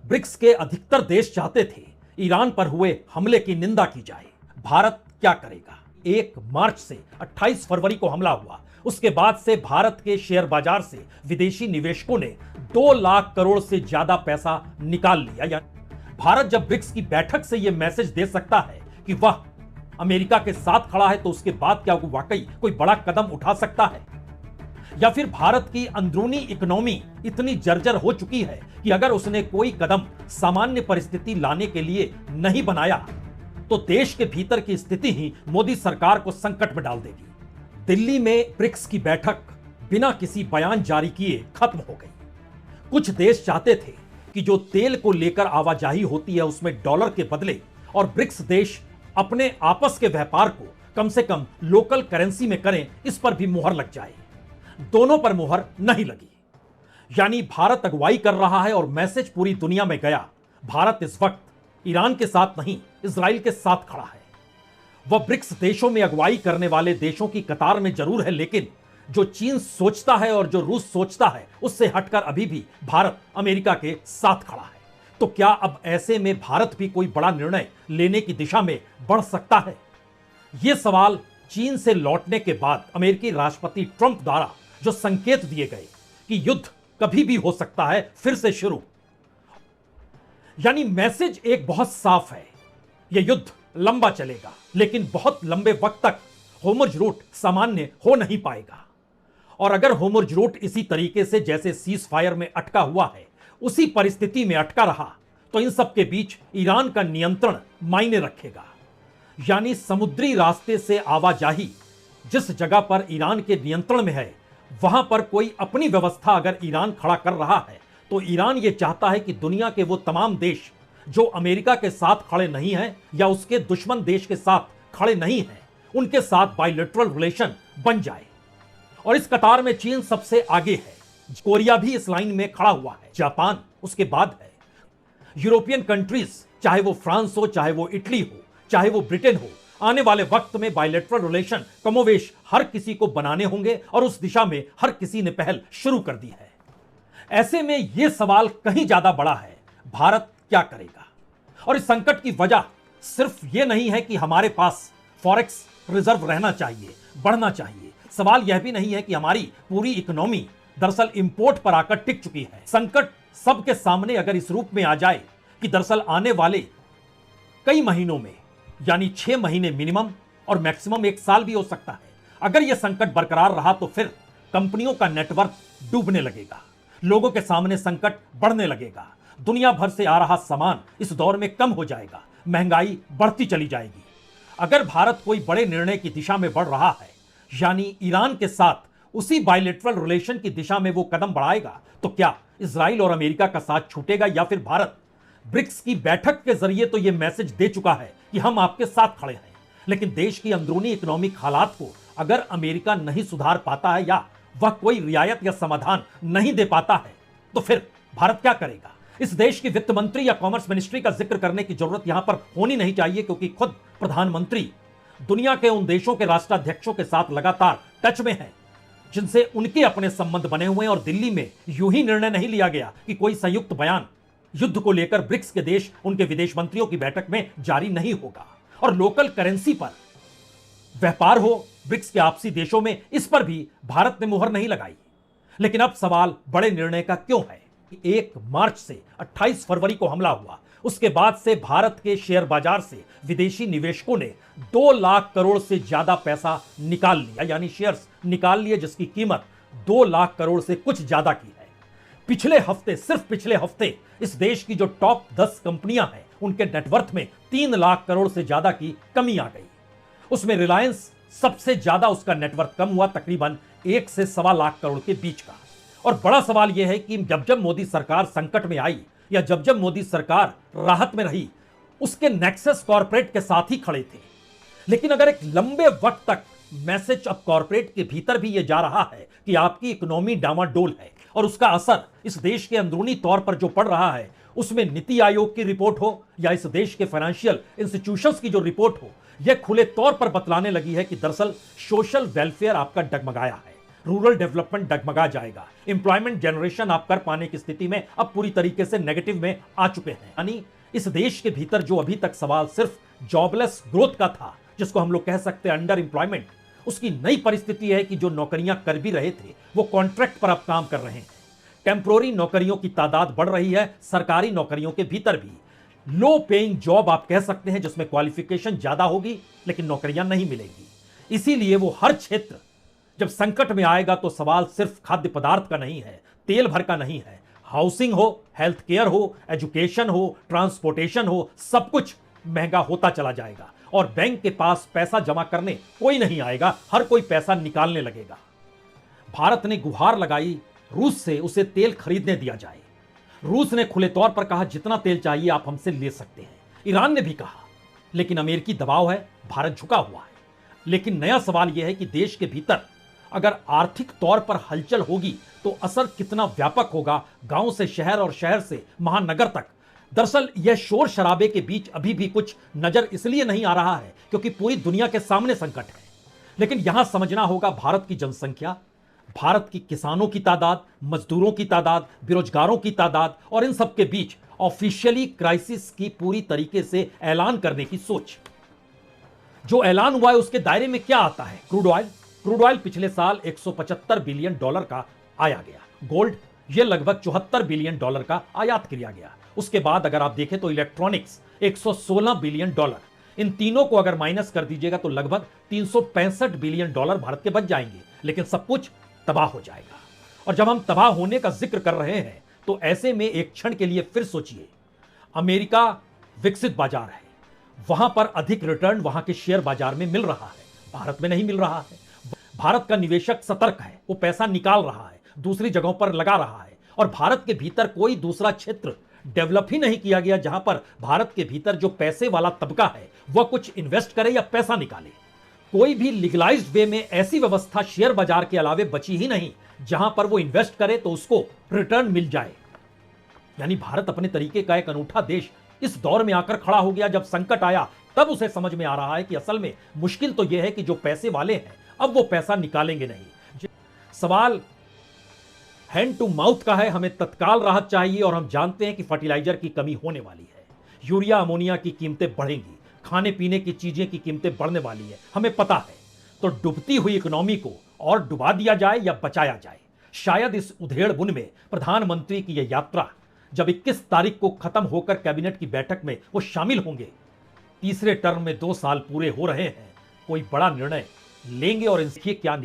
BRICS के अधिकतर देश चाहते थे ईरान पर हुए हमले की निंदा की जाए। भारत क्या करेगा? 1 मार्च से 28 फरवरी को हमला हुआ, उसके बाद से भारत के शेयर बाजार से विदेशी निवेशकों ने 2 लाख करोड़ से ज्यादा पैसा निकाल लिया। या भारत जब ब्रिक्स की बैठक से यह मैसेज दे सकता है कि वह अमेरिका के साथ खड़ा है, तो उसके बाद क्या वो वाकई कोई बड़ा कदम उठा सकता है? या फिर भारत की अंदरूनी इकोनॉमी इतनी जर्जर हो चुकी है कि अगर उसने कोई कदम सामान्य परिस्थिति लाने के लिए नहीं बनाया तो देश के भीतर की स्थिति ही मोदी सरकार को संकट में डाल देगी। दिल्ली में ब्रिक्स की बैठक बिना किसी बयान जारी किए खत्म हो गई। कुछ देश चाहते थे कि जो तेल को लेकर आवाजाही होती है उसमें डॉलर के बदले और ब्रिक्स देश अपने आपस के व्यापार को कम से कम लोकल करेंसी में करें, इस पर भी मुहर लग जाए। दोनों पर मुहर नहीं लगी, यानी भारत अगुवाई कर रहा है और मैसेज पूरी दुनिया में गया, भारत इस वक्त ईरान के साथ नहीं इजराइल के साथ खड़ा है। वह ब्रिक्स देशों में अगुवाई करने वाले देशों की कतार में जरूर है, लेकिन जो चीन सोचता है और जो रूस सोचता है उससे हटकर अभी भी भारत अमेरिका के साथ खड़ा है। तो क्या अब ऐसे में भारत भी कोई बड़ा निर्णय लेने की दिशा में बढ़ सकता है? यह सवाल चीन से लौटने के बाद अमेरिकी राष्ट्रपति ट्रंप द्वारा जो संकेत दिए गए कि युद्ध कभी भी हो सकता है फिर से शुरू, यानी मैसेज एक बहुत साफ है, यह युद्ध लंबा चलेगा लेकिन बहुत लंबे वक्त तक होर्मुज़ रूट सामान्य हो नहीं पाएगा। और अगर होर्मुज़ रूट इसी तरीके से जैसे सीज फायर में अटका हुआ है उसी परिस्थिति में अटका रहा तो इन सब के बीच ईरान का नियंत्रण मायने रखेगा। यानी समुद्री रास्ते से आवाजाही जिस जगह पर ईरान के नियंत्रण में है वहां पर कोई अपनी व्यवस्था अगर ईरान खड़ा कर रहा है तो ईरान यह चाहता है कि दुनिया के वो तमाम देश जो अमेरिका के साथ खड़े नहीं हैं या उसके दुश्मन देश के साथ खड़े नहीं हैं उनके साथ बायलैटरल रिलेशन बन जाए। और इस कतार में चीन सबसे आगे है, कोरिया भी इस लाइन में खड़ा हुआ है, जापान उसके बाद है। यूरोपियन कंट्रीज, चाहे वो फ्रांस हो, चाहे वो इटली हो, चाहे वो ब्रिटेन हो, आने वाले वक्त में बायलैटरल रिलेशन कमोवेश हर किसी को बनाने होंगे और उस दिशा में हर किसी ने पहल शुरू कर दी है। ऐसे में यह सवाल कहीं ज्यादा बड़ा है, भारत क्या करेगा? और इस संकट की वजह सिर्फ यह नहीं है कि हमारे पास फॉरेक्स रिजर्व रहना चाहिए, बढ़ना चाहिए। सवाल यह भी नहीं है कि हमारी पूरी इकोनॉमी दरअसल इंपोर्ट पर आकर टिक चुकी है। संकट सबके सामने अगर इस रूप में आ जाए कि दरअसल आने वाले कई महीनों में, यानी 6 महीने मिनिमम और मैक्सिमम 1 साल भी हो सकता है, अगर यह संकट बरकरार रहा तो फिर कंपनियों का नेटवर्क डूबने लगेगा, लोगों के सामने संकट बढ़ने लगेगा, दुनिया भर से आ रहा सामान इस दौर में कम हो जाएगा, महंगाई बढ़ती चली जाएगी। अगर भारत कोई बड़े निर्णय की दिशा में बढ़ रहा है, यानी ईरान के साथ उसी बायलैटरल रिलेशन की दिशा में वो कदम बढ़ाएगा, तो क्या इजराइल और अमेरिका का साथ छूटेगा? या फिर भारत ब्रिक्स की बैठक के जरिए तो यह मैसेज दे चुका है कि हम आपके साथ खड़े हैं, लेकिन देश की अंदरूनी इकोनॉमिक हालात को अगर अमेरिका नहीं सुधार पाता है या वह कोई रियायत या समाधान नहीं दे पाता है तो फिर भारत क्या करेगा? इस देश की वित्त मंत्री या कॉमर्स मिनिस्ट्री का जिक्र करने की जरूरत यहां पर होनी नहीं चाहिए, क्योंकि खुद प्रधानमंत्री दुनिया के उन देशों के राष्ट्राध्यक्षों के साथ लगातार टच में हैं जिनसे उनके अपने संबंध बने हुए हैं। और दिल्ली में यूं ही निर्णय नहीं लिया गया कि कोई संयुक्त बयान युद्ध को लेकर ब्रिक्स के देश उनके विदेश मंत्रियों की बैठक में जारी नहीं होगा। और लोकल करेंसी पर व्यापार हो ब्रिक्स के आपसी देशों में, इस पर भी भारत ने मुहर नहीं लगाई। लेकिन अब सवाल बड़े निर्णय का क्यों है? 1 मार्च से 28 फरवरी को हमला हुआ, उसके बाद से भारत के शेयर बाजार से विदेशी निवेशकों ने 2 लाख करोड़ से ज्यादा पैसा निकाल लिया, यानी शेयर्स निकाल लिए जिसकी कीमत 2 लाख करोड़ से कुछ ज्यादा की है। पिछले हफ्ते, सिर्फ पिछले हफ्ते इस देश की जो टॉप 10 कंपनियां हैं उनके नेटवर्थ में 3 लाख करोड़ से ज्यादा की कमी आ गई। उसमें रिलायंस सबसे ज्यादा उसका नेटवर्थ कम हुआ, तकरीबन 1 से 1.25 लाख करोड़ के बीच का। और बड़ा सवाल यह है कि जब जब मोदी सरकार संकट में आई या जब जब मोदी सरकार राहत में रही, उसके नेक्सस कॉर्पोरेट के साथ ही खड़े थे। लेकिन अगर एक लंबे वक्त तक मैसेज अब कॉर्पोरेट के भीतर भी यह जा रहा है कि आपकी इकोनॉमी डामाडोल है और उसका असर इस देश के अंदरूनी तौर पर जो पड़ रहा है, उसमें नीति आयोग की रिपोर्ट हो या इस देश के फाइनेंशियल इंस्टीट्यूशंस की जो रिपोर्ट हो, यह खुले तौर पर बतलाने लगी है कि दरअसल सोशल वेलफेयर आपका डगमगाया है, रूरल डेवलपमेंट डगमगा जाएगा। एम्प्लॉयमेंट जनरेशन आप कर पाने की स्थिति में अब पूरी तरीके से नेगेटिव में आ चुके हैं। यानी इस देश के भीतर जो अभी तक सवाल सिर्फ जॉबलेस ग्रोथ का था, जिसको हम लोग कह सकते हैं अंडर एम्प्लॉयमेंट, उसकी नई परिस्थिति है कि जो नौकरियां कर भी रहे थे वो कॉन्ट्रैक्ट पर अब काम कर रहे हैं। टेम्पोररी नौकरियों की तादाद बढ़ रही है, सरकारी नौकरियों के भीतर भी। लो पेइंग जॉब आप कह सकते हैं जिसमें क्वालिफिकेशन ज्यादा होगी लेकिन नौकरियां नहीं मिलेगी। इसीलिए वो हर क्षेत्र जब संकट में आएगा तो सवाल सिर्फ खाद्य पदार्थ का नहीं है, तेल भर का नहीं है। हाउसिंग हो, हेल्थ केयर हो, एजुकेशन हो, ट्रांसपोर्टेशन हो, सब कुछ महंगा होता चला जाएगा और बैंक के पास पैसा जमा करने कोई नहीं आएगा, हर कोई पैसा निकालने लगेगा। भारत ने गुहार लगाई रूस से उसे तेल खरीदने दिया जाए। रूस ने खुले तौर पर कहा जितना तेल चाहिए आप हमसे ले सकते हैं। ईरान ने भी कहा, लेकिन अमेरिकी दबाव है, भारत झुका हुआ है। लेकिन नया सवाल यह है कि देश के भीतर अगर आर्थिक तौर पर हलचल होगी तो असर कितना व्यापक होगा, गांव से शहर और शहर से महानगर तक। दरअसल यह शोर शराबे के बीच अभी भी कुछ नजर इसलिए नहीं आ रहा है क्योंकि पूरी दुनिया के सामने संकट है। लेकिन यहां समझना होगा भारत की जनसंख्या, भारत की किसानों की तादाद, मजदूरों की तादाद, बेरोजगारों की तादाद और इन सब के बीच ऑफिशियली क्राइसिस की पूरी तरीके से ऐलान करने की सोच। जो ऐलान हुआ है उसके दायरे में क्या आता है? क्रूड ऑयल पिछले साल 175 बिलियन डॉलर का आया गया। गोल्ड यह लगभग 74 बिलियन डॉलर का आयात किया गया। उसके बाद अगर आप देखें तो इलेक्ट्रॉनिक्स 116 बिलियन डॉलर, इन तीनों को अगर माइनस कर दीजिएगा तो लगभग 365 बिलियन डॉलर भारत के बच जाएंगे। लेकिन सब कुछ तबाह हो जाएगा। और जब हम तबाह होने का जिक्र कर रहे हैं तो ऐसे में एक क्षण के लिए फिर सोचिए, अमेरिका विकसित बाजार है, वहां पर अधिक रिटर्न वहां के शेयर बाजार में मिल रहा है, भारत में नहीं मिल रहा है। भारत का निवेशक सतर्क है, वो पैसा निकाल रहा है, दूसरी जगहों पर लगा रहा है और भारत के भीतर कोई दूसरा क्षेत्र डेवलप ही नहीं किया गया जहां पर भारत के भीतर जो पैसे वाला तबका है वह कुछ इन्वेस्ट करे या पैसा निकाले। कोई भी लीगलाइज्ड वे में ऐसी व्यवस्था शेयर बाजार के अलावे बची ही नहीं जहां पर वो इन्वेस्ट करे तो उसको रिटर्न मिल जाए। यानी भारत अपने तरीके का एक अनूठा देश इस दौर में आकर खड़ा हो गया। जब संकट आया तब उसे समझ में आ रहा है कि असल में मुश्किल तो यह है कि जो पैसे वाले हैं अब वो पैसा निकालेंगे नहीं। सवाल हैंड टू माउथ का है, हमें तत्काल राहत चाहिए और हम जानते हैं कि फर्टिलाइजर की कमी होने वाली है, यूरिया अमोनिया की कीमतें बढ़ेंगी, खाने पीने की चीजें की कीमतें बढ़ने वाली है, हमें पता है। तो डूबती हुई इकोनॉमी को और डुबा दिया जाए या बचाया जाए। शायद इस उधेड़ बुन में प्रधानमंत्री की यह यात्रा जब 21 तारीख को खत्म होकर कैबिनेट की बैठक में वो शामिल होंगे, तीसरे टर्म में 2 साल पूरे हो रहे हैं, कोई बड़ा निर्णय लेंगे और इनसे क्या